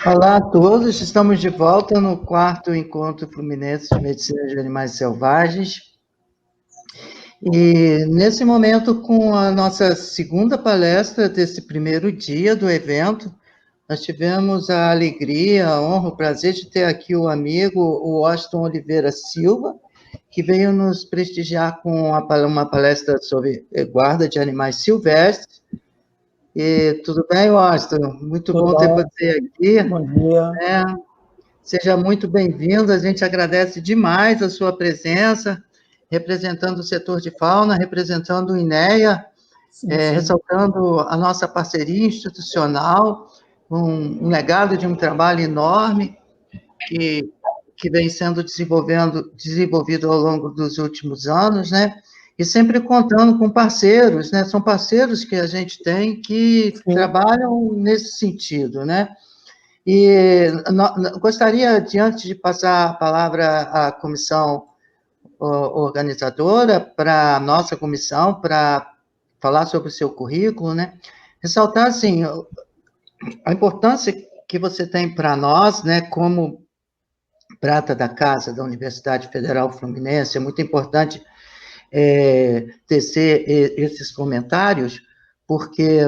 Olá a todos, estamos de volta no 4º Encontro Fluminense de Medicina de Animais Selvagens. E, nesse momento, com a nossa segunda palestra desse primeiro dia do evento, nós tivemos a alegria, a honra, o prazer de ter aqui o amigo, o Washington Oliveira Silva, que veio nos prestigiar com uma palestra sobre guarda de animais silvestres. E tudo bem, Washington? Muito bom ter você aqui. Bom dia. Seja muito bem-vindo, a gente agradece demais a sua presença, representando o setor de fauna, representando o INEA, ressaltando a nossa parceria institucional, um legado de um trabalho enorme que vem sendo desenvolvido ao longo dos últimos anos, né? E sempre contando com parceiros, né? São parceiros que a gente tem que trabalham nesse sentido, né? E gostaria, antes de passar a palavra à comissão organizadora, para a nossa comissão, para falar sobre o seu currículo, né? Ressaltar, assim, a importância que você tem para nós, né, como prata da casa da Universidade Federal Fluminense. É muito importante tecer esses comentários, porque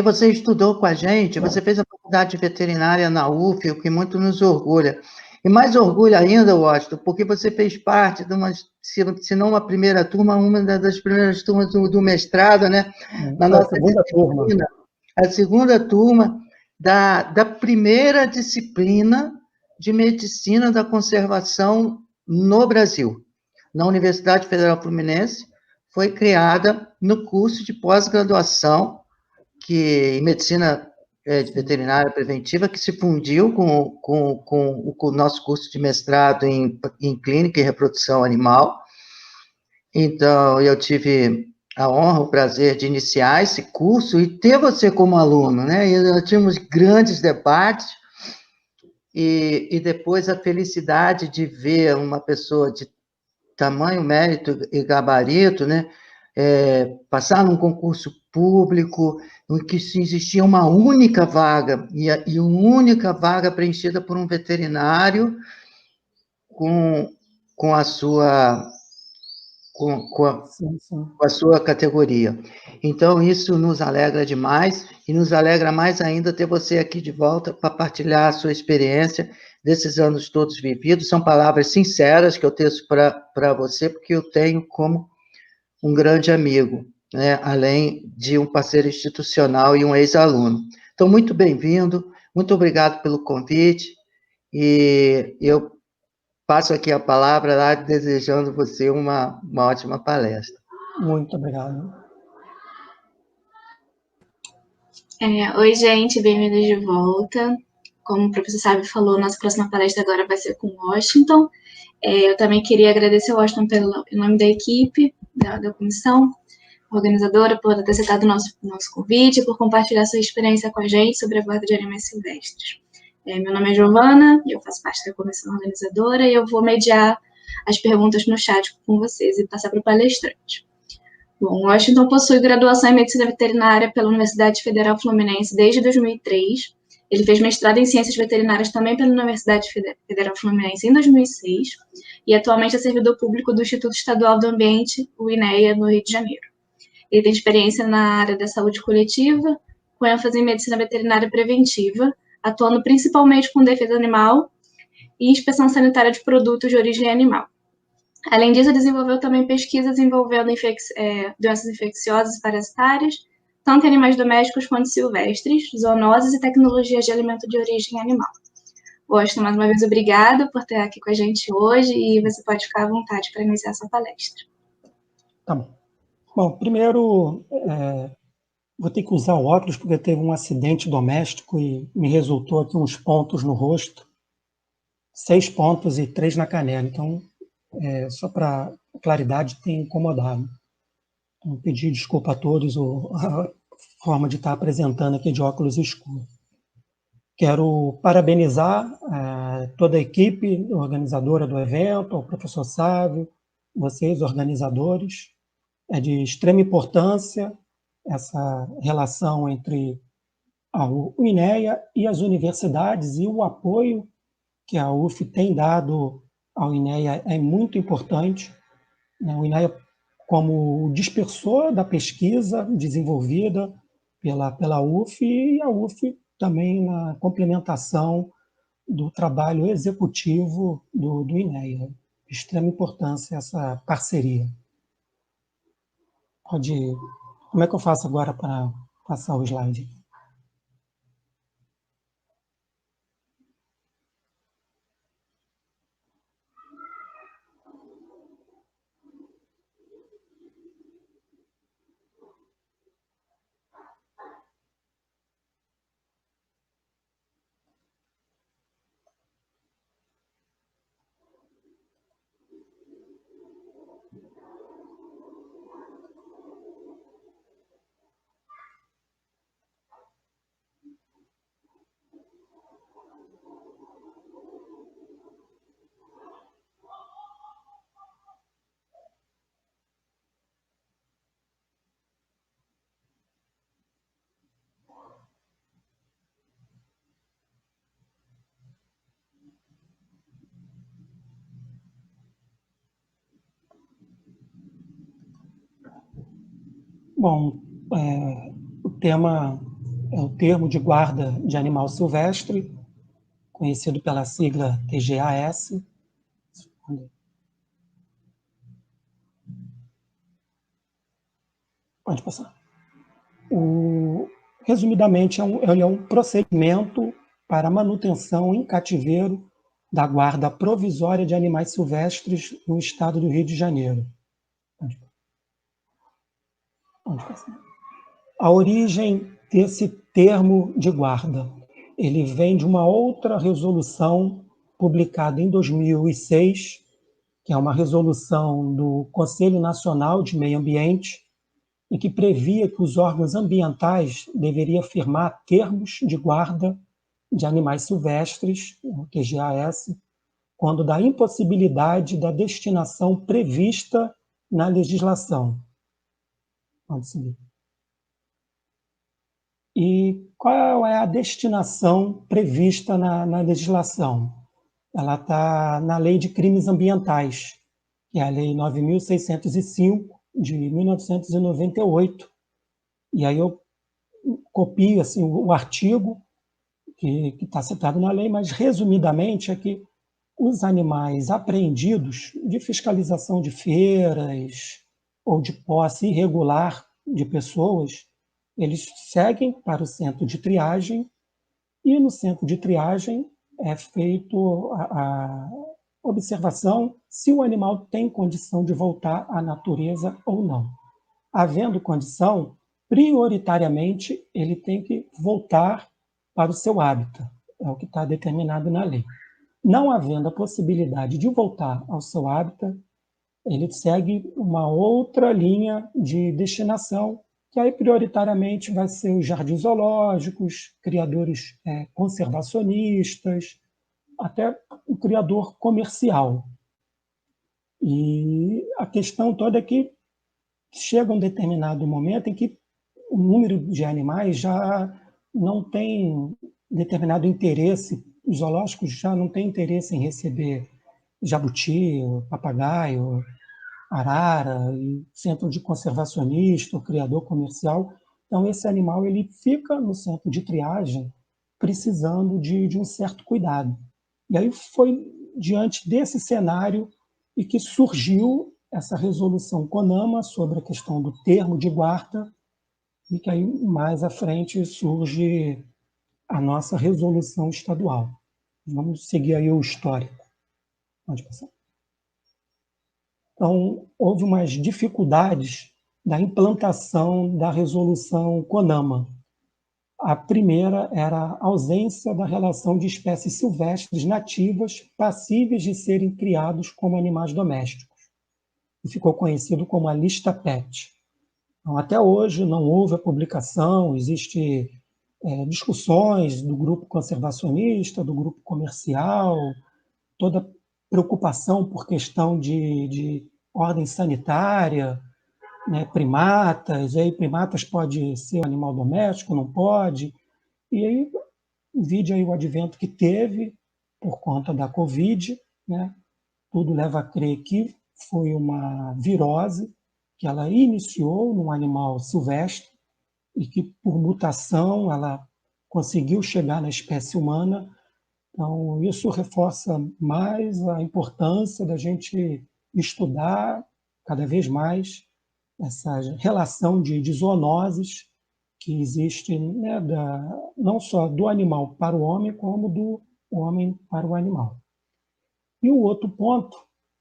você estudou com a gente, você fez a faculdade de veterinária na UF, o que muito nos orgulha. E mais orgulho ainda, Washington, porque você fez parte de uma, se não a primeira turma, uma das primeiras turmas do mestrado, né? Na nossa segunda turma. A segunda turma da primeira disciplina de medicina da conservação no Brasil. Na Universidade Federal Fluminense, foi criada no curso de pós-graduação em medicina veterinária preventiva, que se fundiu com o nosso curso de mestrado em clínica e reprodução animal. Então, eu tive a honra, o prazer de iniciar esse curso e ter você como aluno, né? E nós tínhamos grandes debates, e depois a felicidade de ver uma pessoa de tamanho, mérito e gabarito, né? Passar num concurso público, em que existia uma única vaga, e uma única vaga preenchida por um veterinário com a sua categoria. Então, isso nos alegra demais, e nos alegra mais ainda ter você aqui de volta para partilhar a sua experiência desses anos todos vividos. São palavras sinceras que eu teço para você, porque eu tenho como um grande amigo, né? Além de um parceiro institucional e um ex-aluno. Então, muito bem-vindo, muito obrigado pelo convite, e eu passo aqui a palavra lá, desejando você uma ótima palestra. Muito obrigado. Oi, gente, bem-vindos de volta. Como o professor Sábio falou, nossa próxima palestra agora vai ser com o Washington. Eu também queria agradecer ao Washington em nome da equipe, da comissão organizadora, por ter aceitado o nosso convite, por compartilhar sua experiência com a gente sobre a guarda de animais silvestres. Meu nome é Giovana, eu faço parte da comissão organizadora, e eu vou mediar as perguntas no chat com vocês e passar para o palestrante. Bom, Washington possui graduação em Medicina Veterinária pela Universidade Federal Fluminense desde 2003. Ele fez mestrado em Ciências Veterinárias também pela Universidade Federal Fluminense em 2006, e atualmente é servidor público do Instituto Estadual do Ambiente, o INEA, no Rio de Janeiro. Ele tem experiência na área da saúde coletiva, com ênfase em medicina veterinária preventiva, atuando principalmente com defesa animal e inspeção sanitária de produtos de origem animal. Além disso, desenvolveu também pesquisas envolvendo doenças infecciosas e parasitárias, tanto em animais domésticos quanto silvestres, zoonoses e tecnologias de alimento de origem animal. Washington, mais uma vez, obrigada por estar aqui com a gente hoje, e você pode ficar à vontade para iniciar essa palestra. Tá bom. Bom, primeiro, vou ter que usar o óculos porque teve um acidente doméstico e me resultou aqui uns pontos no rosto, 6 pontos e 3 na canela. Então, só para claridade, tem incomodado. Então, pedir desculpa a todos a forma de estar apresentando aqui de óculos escuros. Quero parabenizar toda a equipe organizadora do evento, o professor Sávio, vocês, organizadores. É de extrema importância essa relação entre a INEA e as universidades, e o apoio que a UF tem dado ao INEA é muito importante. O INEA, como dispersor da pesquisa desenvolvida pela UF, e a UF também na complementação do trabalho executivo do INEA. De extrema importância essa parceria. Pode. Como é que eu faço agora para passar o slide? Bom, o tema é o termo de guarda de animal silvestre, conhecido pela sigla TGAS. Pode passar. Resumidamente, ele é um procedimento para a manutenção em cativeiro da guarda provisória de animais silvestres no estado do Rio de Janeiro. Pode passar. A origem desse termo de guarda, ele vem de uma outra resolução publicada em 2006, que é uma resolução do Conselho Nacional de Meio Ambiente, e que previa que os órgãos ambientais deveriam firmar termos de guarda de animais silvestres, o TGAS, quando da impossibilidade da destinação prevista na legislação. Pode seguir. E qual é a destinação prevista na legislação? Ela está na Lei de Crimes Ambientais, que é a Lei 9.605, de 1998. E aí eu copio assim, o artigo que está citado na lei, mas resumidamente é que os animais apreendidos de fiscalização de feiras ou de posse irregular de pessoas, eles seguem para o centro de triagem, e no centro de triagem é feito a observação se o animal tem condição de voltar à natureza ou não. Havendo condição, prioritariamente ele tem que voltar para o seu hábitat, é o que está determinado na lei. Não havendo a possibilidade de voltar ao seu hábitat, ele segue uma outra linha de destinação, que aí prioritariamente vai ser os jardins zoológicos, criadores conservacionistas, até o criador comercial. E a questão toda é que chega um determinado momento em que o número de animais já não tem determinado interesse, os zoológicos já não têm interesse em receber jabuti, papagaio, arara, centro de conservacionista, o criador comercial. Então, esse animal ele fica no centro de triagem precisando de um certo cuidado. E aí foi diante desse cenário e que surgiu essa resolução CONAMA sobre a questão do termo de guarda, e que aí mais à frente surge a nossa resolução estadual. Vamos seguir aí o histórico. Pode passar. Então, houve umas dificuldades da implantação da resolução CONAMA. A primeira era a ausência da relação de espécies silvestres nativas passíveis de serem criados como animais domésticos, e ficou conhecido como a lista PET. Então, até hoje não houve a publicação, existem discussões do grupo conservacionista, do grupo comercial, toda preocupação por questão de ordem sanitária, né, primatas, e aí primatas pode ser um animal doméstico, não pode, e aí vide aí o advento que teve por conta da Covid, né, tudo leva a crer que foi uma virose que ela iniciou num animal silvestre e que, por mutação, ela conseguiu chegar na espécie humana. Então, isso reforça mais a importância da gente estudar cada vez mais essa relação de zoonoses que existe, né, não só do animal para o homem, como do homem para o animal. E o outro ponto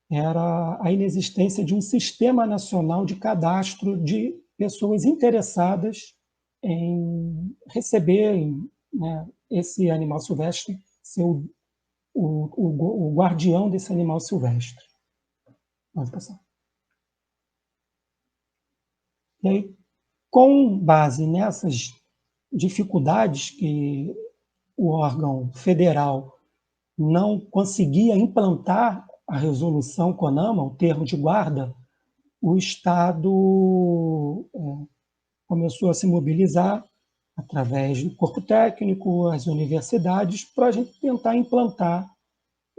era a inexistência de um sistema nacional de cadastro de pessoas interessadas em receber, né, esse animal silvestre, ser o guardião desse animal silvestre. Pode passar. E aí, com base nessas dificuldades que o órgão federal não conseguia implantar a resolução CONAMA, o termo de guarda, o Estado começou a se mobilizar através do corpo técnico, as universidades, para a gente tentar implantar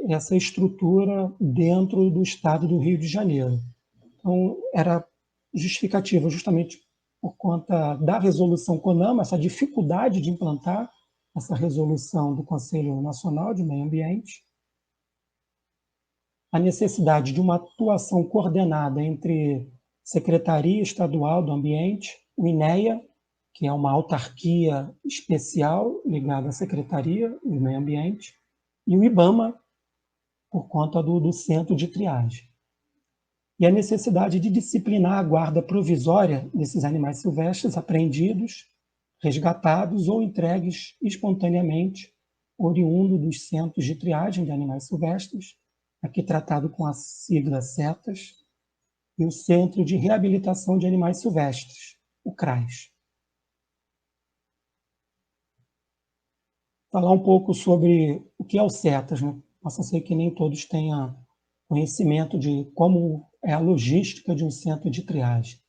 essa estrutura dentro do Estado do Rio de Janeiro. Então, era justificativa justamente por conta da resolução CONAMA, essa dificuldade de implantar essa resolução do Conselho Nacional de Meio Ambiente, a necessidade de uma atuação coordenada entre Secretaria Estadual do Ambiente, o INEA, que é uma autarquia especial ligada à Secretaria do Meio Ambiente, e o IBAMA, por conta do centro de triagem. E a necessidade de disciplinar a guarda provisória desses animais silvestres apreendidos, resgatados ou entregues espontaneamente, oriundo dos centros de triagem de animais silvestres, aqui tratado com a sigla CETAS, e o Centro de Reabilitação de Animais Silvestres, o CRAS. Falar um pouco sobre o que é o CETAS, né? Possa ser que nem todos tenham conhecimento de como é a logística de um centro de triagem.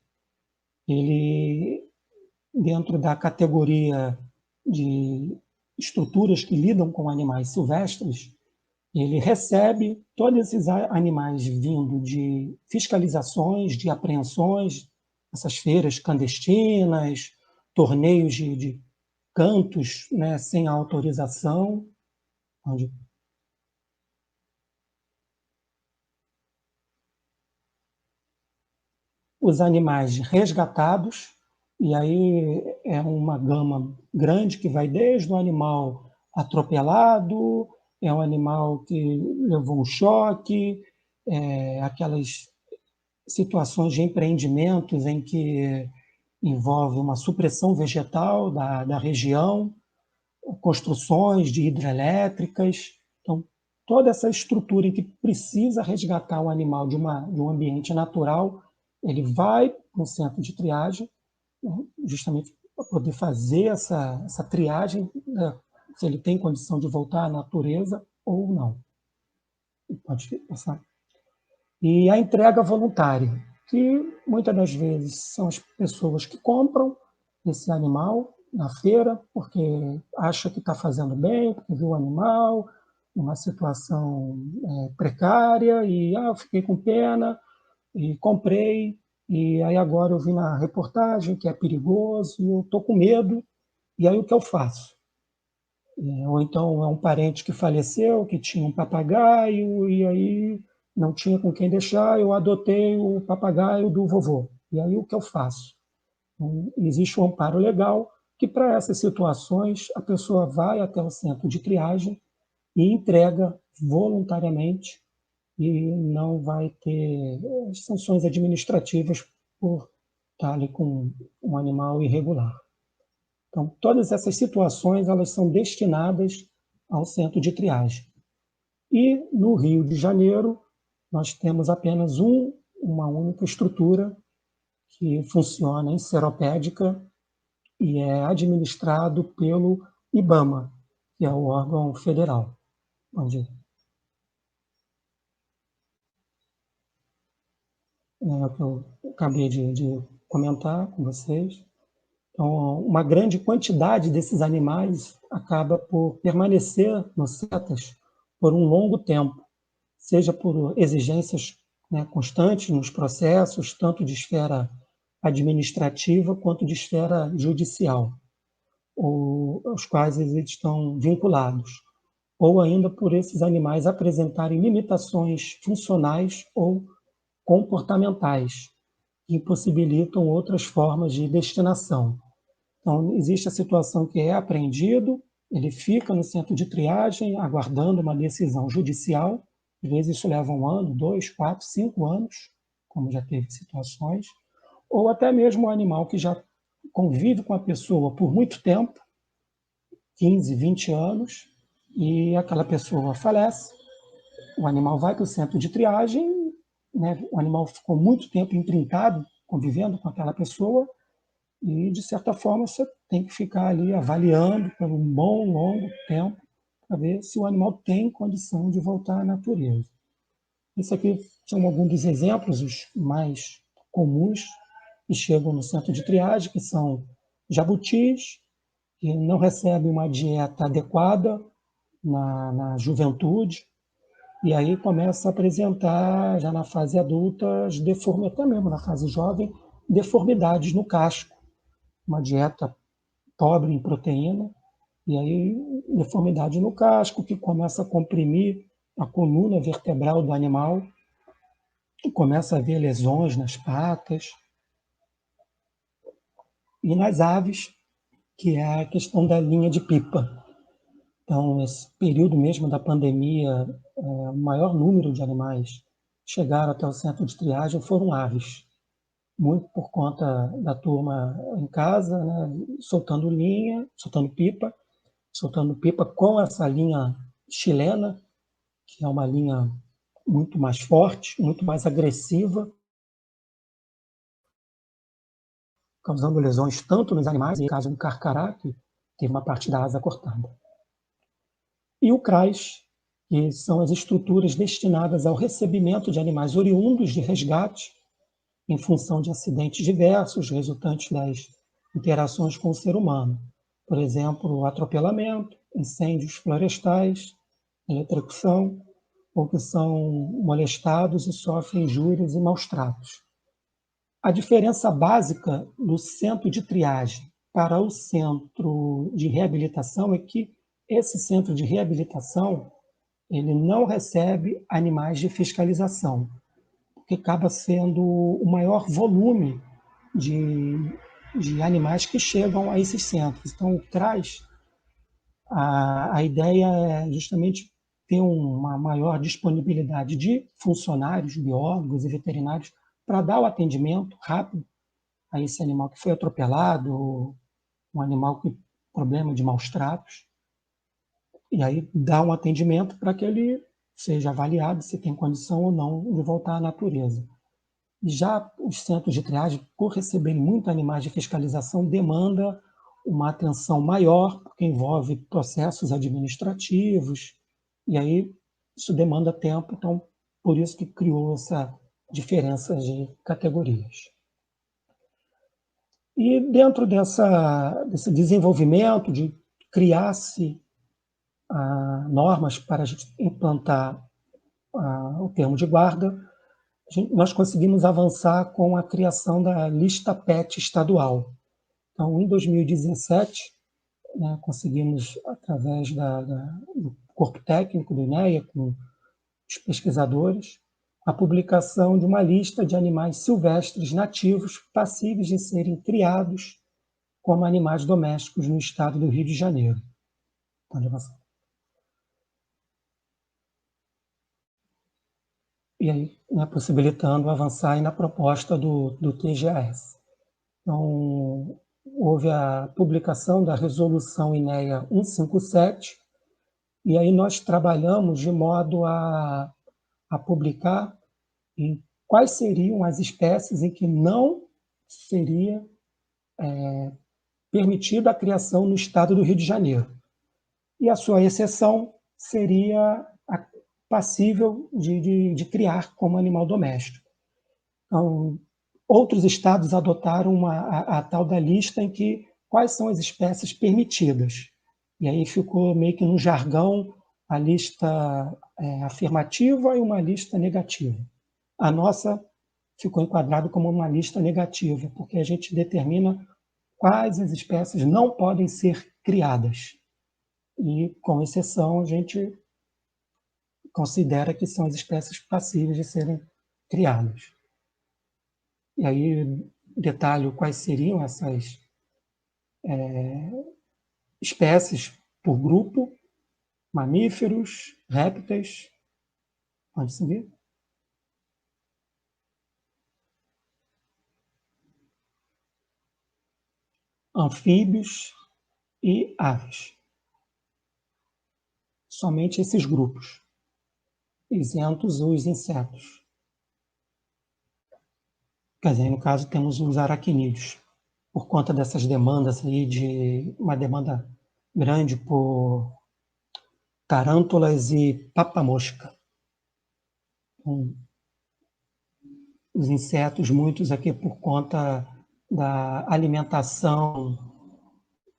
Ele, dentro da categoria de estruturas que lidam com animais silvestres, ele recebe todos esses animais vindo de fiscalizações, de apreensões, essas feiras clandestinas, torneios de cantos, né, sem autorização, onde os animais resgatados, e aí é uma gama grande que vai desde o animal atropelado, é um animal que levou um choque, aquelas situações de empreendimentos em que envolve uma supressão vegetal da região, construções de hidrelétricas. Então, toda essa estrutura em que precisa resgatar o animal de um ambiente natural, ele vai para um centro de triagem, né, justamente para poder fazer essa triagem, né, se ele tem condição de voltar à natureza ou não. Pode passar. E a entrega voluntária, que muitas das vezes são as pessoas que compram esse animal na feira, porque acha que está fazendo bem, porque viu o animal numa situação precária, e eu fiquei com pena, e comprei, e aí agora eu vi na reportagem que é perigoso, e eu estou com medo, e aí o que eu faço? Ou então é um parente que faleceu, que tinha um papagaio, e aí não tinha com quem deixar, eu adotei o papagaio do vovô. E aí o que eu faço? Existe um amparo legal que, para essas situações, a pessoa vai até o centro de triagem e entrega voluntariamente e não vai ter sanções administrativas por estar ali com um animal irregular. Então, todas essas situações elas são destinadas ao centro de triagem. E no Rio de Janeiro, nós temos apenas uma única estrutura que funciona em Seropédica e é administrado pelo IBAMA, que é o órgão federal. Onde que eu acabei de comentar com vocês. Então, uma grande quantidade desses animais acaba por permanecer nos CETAs por um longo tempo, seja por exigências, né, constantes nos processos, tanto de esfera administrativa quanto de esfera judicial, aos quais eles estão vinculados, ou ainda por esses animais apresentarem limitações funcionais ou comportamentais, que impossibilitam outras formas de destinação. Então, existe a situação que é apreendido, ele fica no centro de triagem, aguardando uma decisão judicial. Às vezes isso leva 1 ano, 2, 4, 5 anos, como já teve situações. Ou até mesmo o animal que já convive com a pessoa por muito tempo, 15, 20 anos, e aquela pessoa falece, o animal vai para o centro de triagem, né? O animal ficou muito tempo imprintado, convivendo com aquela pessoa, e, de certa forma, você tem que ficar ali avaliando por um bom, longo tempo para ver se o animal tem condição de voltar à natureza. Isso aqui são alguns dos exemplos, os mais comuns, que chegam no centro de triagem, que são jabutis, que não recebem uma dieta adequada na juventude, e aí começa a apresentar, já na fase adulta, até mesmo na fase jovem, deformidades no casco, uma dieta pobre em proteína, e aí deformidade no casco, que começa a comprimir a coluna vertebral do animal, e começa a haver lesões nas patas. E nas aves, que é a questão da linha de pipa. Então, nesse período mesmo da pandemia, o maior número de animais que chegaram até o centro de triagem foram aves, muito por conta da turma em casa, né, soltando pipa com essa linha chilena, que é uma linha muito mais forte, muito mais agressiva, causando lesões tanto nos animais, no caso um carcará, que teve uma parte da asa cortada. E o CRAS, que são as estruturas destinadas ao recebimento de animais oriundos de resgate, em função de acidentes diversos resultantes das interações com o ser humano. Por exemplo, atropelamento, incêndios florestais, eletrocução, ou que são molestados e sofrem injúrias e maus-tratos. A diferença básica do centro de triagem para o centro de reabilitação é que esse centro de reabilitação ele não recebe animais de fiscalização, porque acaba sendo o maior volume de animais que chegam a esses centros. Então, a ideia é justamente ter uma maior disponibilidade de funcionários, biólogos e veterinários para dar o atendimento rápido a esse animal que foi atropelado, um animal com problema de maus tratos, e aí dar um atendimento para que ele seja avaliado se tem condição ou não de voltar à natureza. Já os centros de triagem, por receberem muitos animais de fiscalização, demanda uma atenção maior, porque envolve processos administrativos, e aí isso demanda tempo, então por isso que criou essa diferença de categorias. E dentro desse desenvolvimento de criar-se normas para a gente implantar o termo de guarda, nós conseguimos avançar com a criação da lista PET estadual. Então, em 2017, né, conseguimos, através do corpo técnico do INEA, com os pesquisadores, a publicação de uma lista de animais silvestres nativos passíveis de serem criados como animais domésticos no estado do Rio de Janeiro. Pode avançar. E aí, né, possibilitando avançar aí na proposta do TGAS. Então, houve a publicação da resolução INEA 157, e aí nós trabalhamos de modo a publicar em quais seriam as espécies em que não seria permitida a criação no estado do Rio de Janeiro. E a sua exceção seria passível de criar como animal doméstico. Então, outros estados adotaram a tal da lista em que quais são as espécies permitidas. E aí ficou meio que no jargão a lista afirmativa e uma lista negativa. A nossa ficou enquadrada como uma lista negativa, porque a gente determina quais as espécies não podem ser criadas. E, com exceção, a gente considera que são as espécies passíveis de serem criadas. E aí detalho quais seriam essas espécies por grupo: mamíferos, répteis, pode seguir, anfíbios e aves. Somente esses grupos, isentos os insetos. Quer dizer, no caso temos os aracnídeos, por conta dessas demandas aí, de uma demanda grande por tarântulas e papamosca. Então, os insetos, muitos aqui por conta da alimentação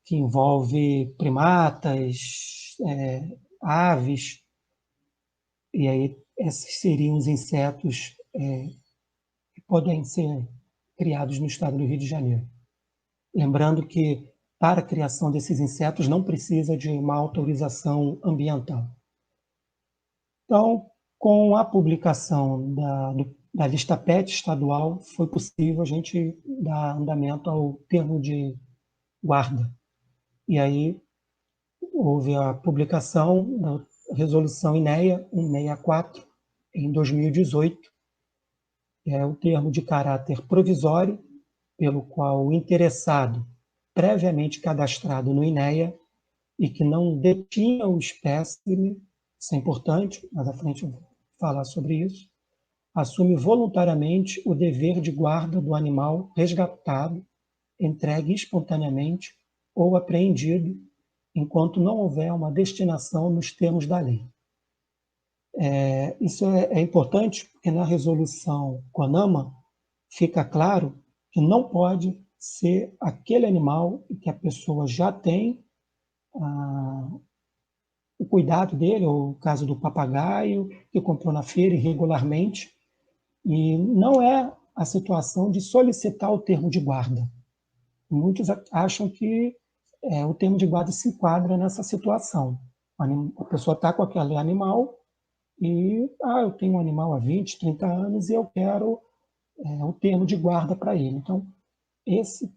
que envolve primatas, aves, e aí esses seriam os insetos que podem ser criados no estado do Rio de Janeiro. Lembrando que para a criação desses insetos não precisa de uma autorização ambiental. Então, com a publicação da lista PET estadual, foi possível a gente dar andamento ao termo de guarda. E aí houve a publicação da resolução INEA 164, em 2018, que é o termo de caráter provisório, pelo qual o interessado, previamente cadastrado no INEA, e que não detinha o espécime, isso é importante, mais à frente eu vou falar sobre isso, assume voluntariamente o dever de guarda do animal resgatado, entregue espontaneamente ou apreendido, enquanto não houver uma destinação nos termos da lei. Isso é importante porque na resolução CONAMA fica claro que não pode ser aquele animal que a pessoa já tem o cuidado dele, ou o caso do papagaio, que comprou na feira irregularmente, e não é a situação de solicitar o termo de guarda. Muitos acham que o termo de guarda se enquadra nessa situação. A pessoa está com aquele animal e eu tenho um animal há 20, 30 anos e eu quero o termo de guarda para ele. Então, esse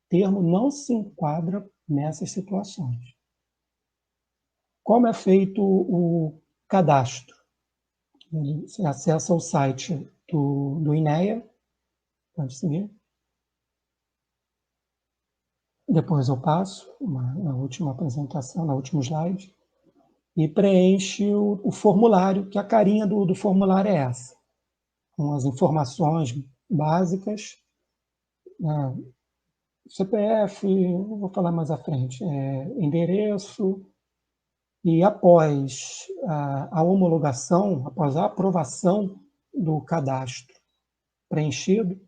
termo não se enquadra nessas situações. Como é feito o cadastro? Você acessa o site do INEA, pode seguir. Depois eu passo, na última apresentação, no último slide, e preenche o formulário, que a carinha do formulário é essa, com as informações básicas, CPF, vou falar mais à frente, endereço, e após a homologação, após a aprovação do cadastro preenchido,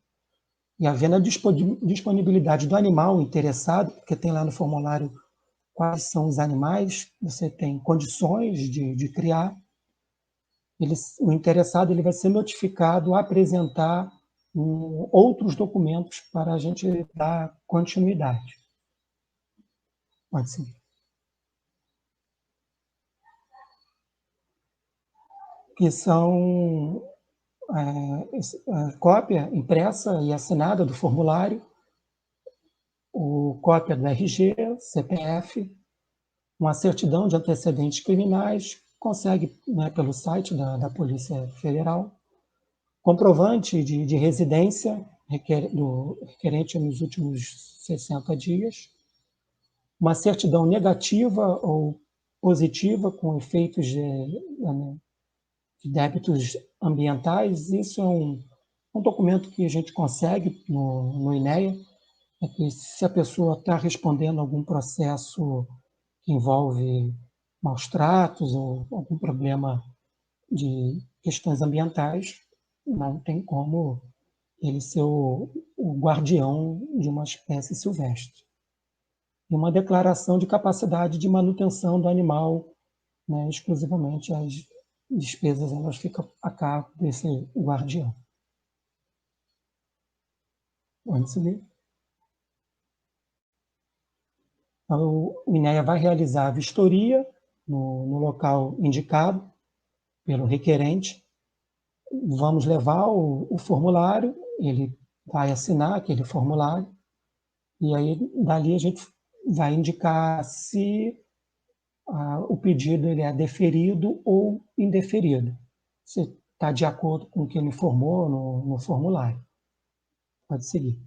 e havendo a disponibilidade do animal interessado, porque tem lá no formulário quais são os animais, você tem condições de criar, o interessado ele vai ser notificado a apresentar outros documentos para a gente dar continuidade. Pode ser. Que são cópia impressa e assinada do formulário, cópia do RG, CPF, uma certidão de antecedentes criminais, consegue pelo site da Polícia Federal, comprovante de residência requerente nos últimos 60 dias, uma certidão negativa ou positiva com efeitos de débitos ambientais. Isso é um documento que a gente consegue no INEA, que se a pessoa está respondendo a algum processo que envolve maus tratos ou algum problema de questões ambientais, não tem como ele ser o guardião de uma espécie silvestre. E uma declaração de capacidade de manutenção do animal, né, exclusivamente as despesas elas ficam a cargo desse guardião. Vamos seguir. Então, o INEA vai realizar a vistoria no local indicado pelo requerente. Vamos levar o formulário, ele vai assinar aquele formulário, e aí dali a gente vai indicar se o pedido ele é deferido ou indeferido. Se está de acordo com o que ele informou no formulário. Pode seguir.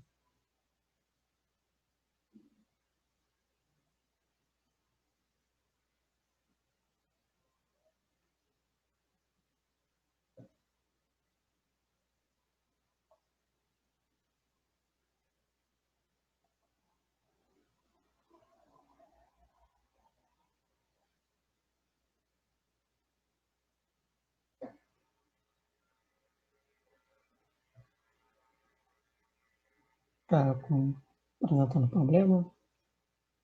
Está apresentando problema?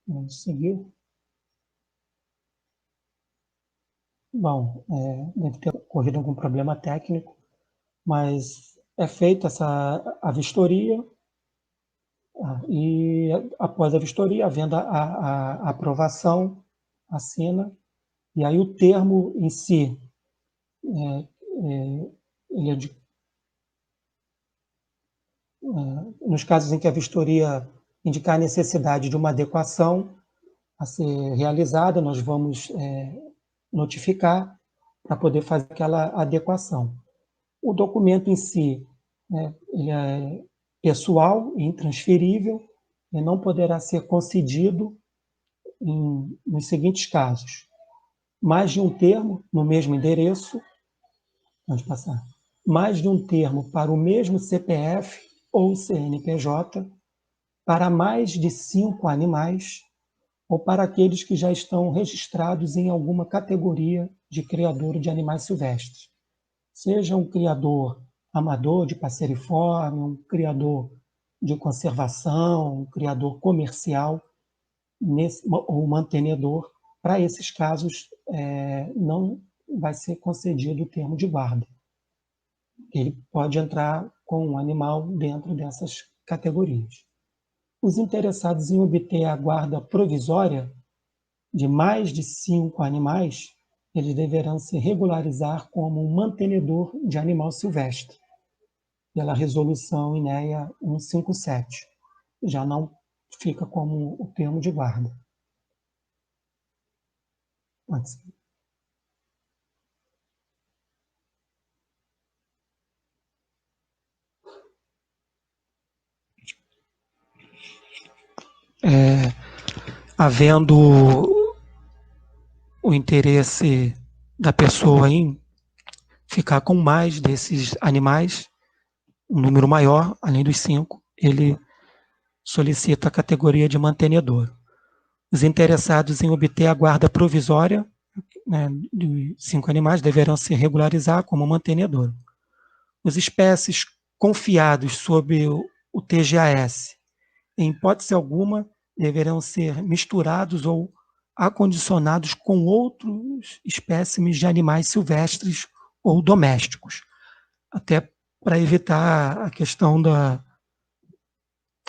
Vamos seguir. Bom, deve ter ocorrido algum problema técnico, mas é feita a vistoria, e após a vistoria, havendo a aprovação, assina, e aí o termo em si, ele é nos casos em que a vistoria indicar a necessidade de uma adequação a ser realizada, nós vamos notificar para poder fazer aquela adequação. O documento em si, né, ele é pessoal e intransferível e não poderá ser concedido nos seguintes casos: mais de um termo no mesmo endereço, pode passar, mais de um termo para o mesmo CPF ou CNPJ, para mais de 5 animais, ou para aqueles que já estão registrados em alguma categoria de criador de animais silvestres. Seja um criador amador de passeriforme, um criador de conservação, um criador comercial ou mantenedor, para esses casos não vai ser concedido o termo de guarda. Ele pode entrar com um animal dentro dessas categorias. Os interessados em obter a guarda provisória de mais de 5 animais, eles deverão se regularizar como um mantenedor de animal silvestre, pela resolução INEA 157. Já não fica como o termo de guarda. Havendo o interesse da pessoa em ficar com mais desses animais, um número maior, além dos 5, ele solicita a categoria de mantenedor. Os interessados em obter a guarda provisória, né, de 5 animais deverão se regularizar como mantenedor. Os espécies confiados sob o TGAS, em hipótese alguma, deverão ser misturados ou acondicionados com outros espécimes de animais silvestres ou domésticos, até para evitar a questão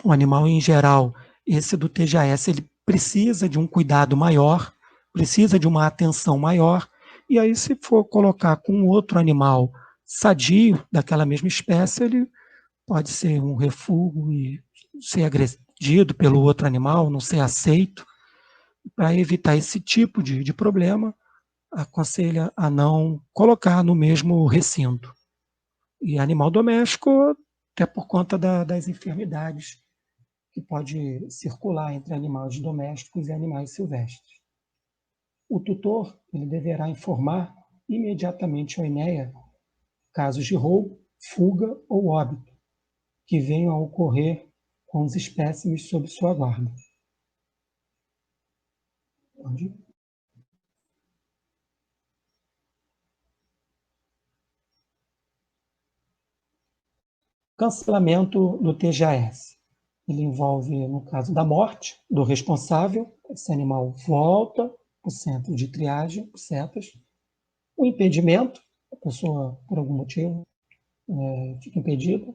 o animal em geral. Esse do TGAS, ele precisa de um cuidado maior, precisa de uma atenção maior, e aí se for colocar com outro animal sadio daquela mesma espécie, ele pode ser um refúgio e ser agredido pelo outro animal, não ser aceito. Para evitar esse tipo de problema, aconselha a não colocar no mesmo recinto. E animal doméstico, até por conta das enfermidades que pode circular entre animais domésticos e animais silvestres. O tutor ele deverá informar imediatamente ao INEA casos de roubo, fuga ou óbito que venham a ocorrer com os espécimes sob sua guarda. Pode? cancelamento do TJS. Ele envolve, no caso da morte do responsável, esse animal volta para o centro de triagem, o CETAS. O impedimento, a pessoa, por algum motivo, fica impedida.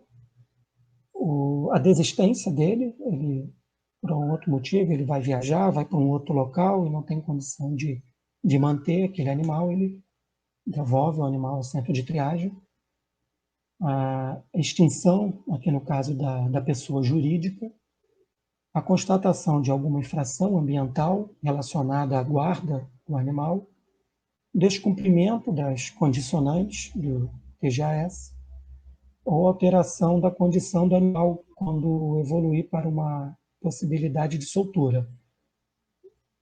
A desistência dele, ele, por um outro motivo, ele vai viajar, vai para um outro local e não tem condição de manter aquele animal, ele devolve o animal ao centro de triagem. A extinção, aqui no caso da pessoa jurídica, a constatação de alguma infração ambiental relacionada à guarda do animal, descumprimento das condicionantes do TJS, ou alteração da condição do animal quando evoluir para uma possibilidade de soltura.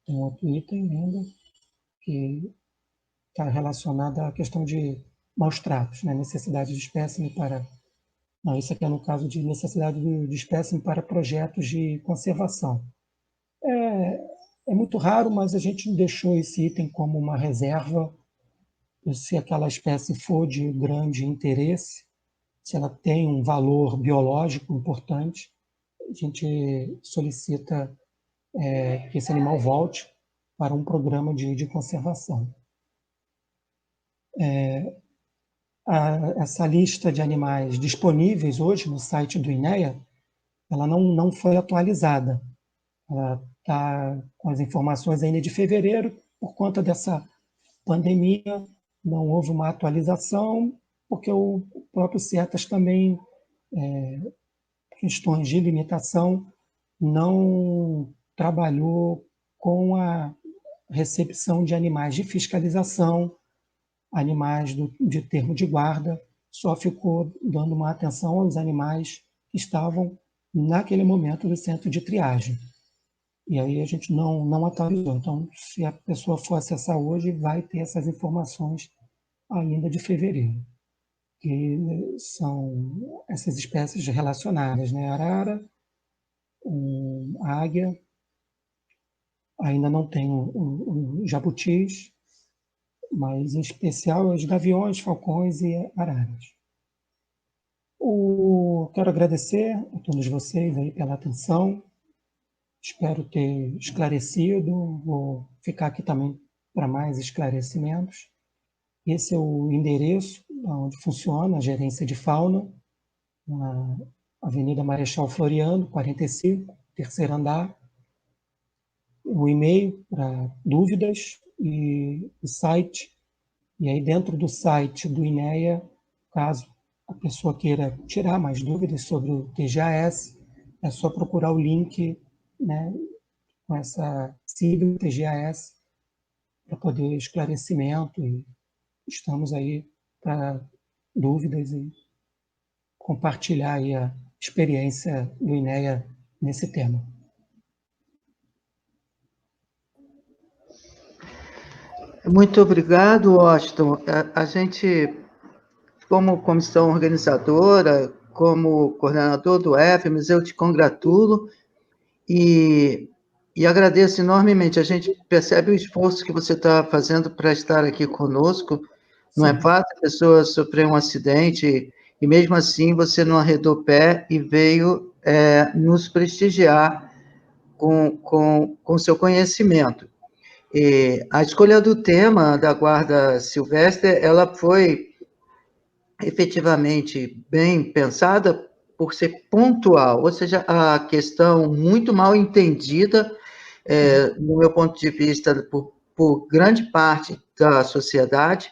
Tem outro item ainda que está relacionado à questão de maus tratos, né? Necessidade de espécime para... Não, isso aqui é no caso de necessidade de espécime para projetos de conservação. É muito raro, mas a gente deixou esse item como uma reserva, se aquela espécie for de grande interesse, se ela tem um valor biológico importante, a gente solicita que esse animal volte para um programa de conservação. Essa lista de animais disponíveis hoje no site do INEA, ela não foi atualizada. Ela está com as informações ainda de fevereiro, por conta dessa pandemia, não houve uma atualização, porque o próprio CETAS também, questões de limitação, não trabalhou com a recepção de animais de fiscalização, animais de termo de guarda, só ficou dando uma atenção aos animais que estavam naquele momento do centro de triagem. E aí a gente não atualizou. Então, se a pessoa for acessar hoje, vai ter essas informações ainda de fevereiro, que são essas espécies relacionadas, né? Arara, águia, ainda não tem o jabutis, mas em especial os gaviões, falcões e araras. Quero agradecer a todos vocês aí pela atenção. Espero ter esclarecido. Vou ficar aqui também para mais esclarecimentos. Esse é o endereço onde funciona a gerência de fauna, na Avenida Marechal Floriano, 45, terceiro andar. O e-mail para dúvidas e o site. E aí dentro do site do INEA, caso a pessoa queira tirar mais dúvidas sobre o TJS, é só procurar o link, né, com essa sigla TJS para poder esclarecimento, e estamos aí para dúvidas e compartilhar aí a experiência do INEA nesse tema. Muito obrigado, Washington. A gente, como comissão organizadora, como coordenador do EFMES, eu te congratulo e agradeço enormemente. A gente percebe o esforço que você está fazendo para estar aqui conosco. Não é fácil a pessoa sofrer um acidente e, mesmo assim, você não arredou o pé e veio nos prestigiar com seu conhecimento. E a escolha do tema da guarda silvestre, ela foi efetivamente bem pensada por ser pontual, ou seja, a questão muito mal entendida, no meu ponto de vista, por grande parte da sociedade,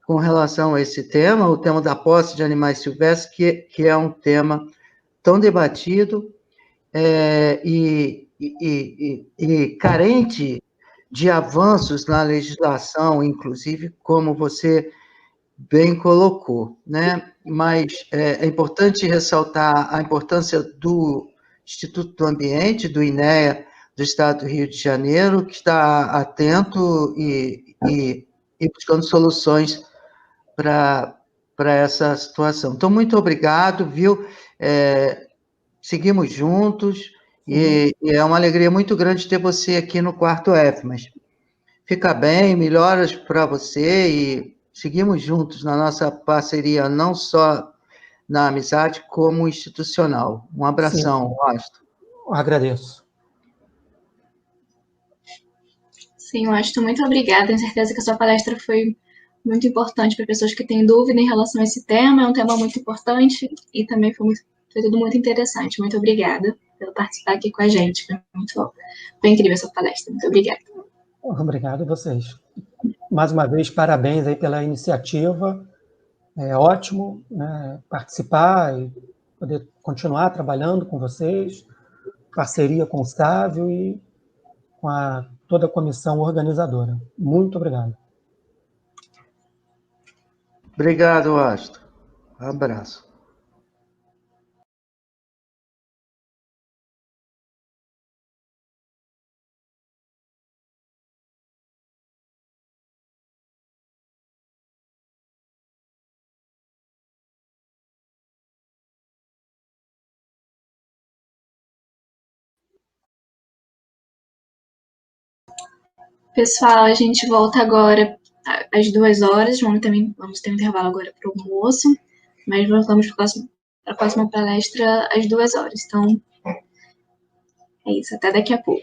com relação a esse tema, o tema da posse de animais silvestres, que é um tema tão debatido e carente de avanços na legislação, inclusive, como você bem colocou, né? Mas é importante ressaltar a importância do Instituto do Ambiente, do INEA, do Estado do Rio de Janeiro, que está atento e buscando soluções para essa situação. Então, muito obrigado, viu? Seguimos juntos, e é uma alegria muito grande ter você aqui no Quarto F, mas fica bem, melhoras para você, e seguimos juntos na nossa parceria, não só na amizade como institucional. Um abração, Washington. Agradeço. Sim, Washington, muito obrigada. Tenho certeza que a sua palestra foi muito importante para pessoas que têm dúvida em relação a esse tema. É um tema muito importante e também foi tudo muito interessante. Muito obrigada por participar aqui com a gente. Foi incrível a sua palestra. Muito obrigada. Obrigado a vocês. Mais uma vez, parabéns aí pela iniciativa. É ótimo, né, participar e poder continuar trabalhando com vocês, parceria com o Sávio e com toda a comissão organizadora. Muito obrigado. Obrigado, Washington. Um abraço. Pessoal, a gente volta agora às 2 horas. Vamos ter um intervalo agora para o almoço, mas voltamos para a próxima palestra às 2 horas. Então, é isso. Até daqui a pouco.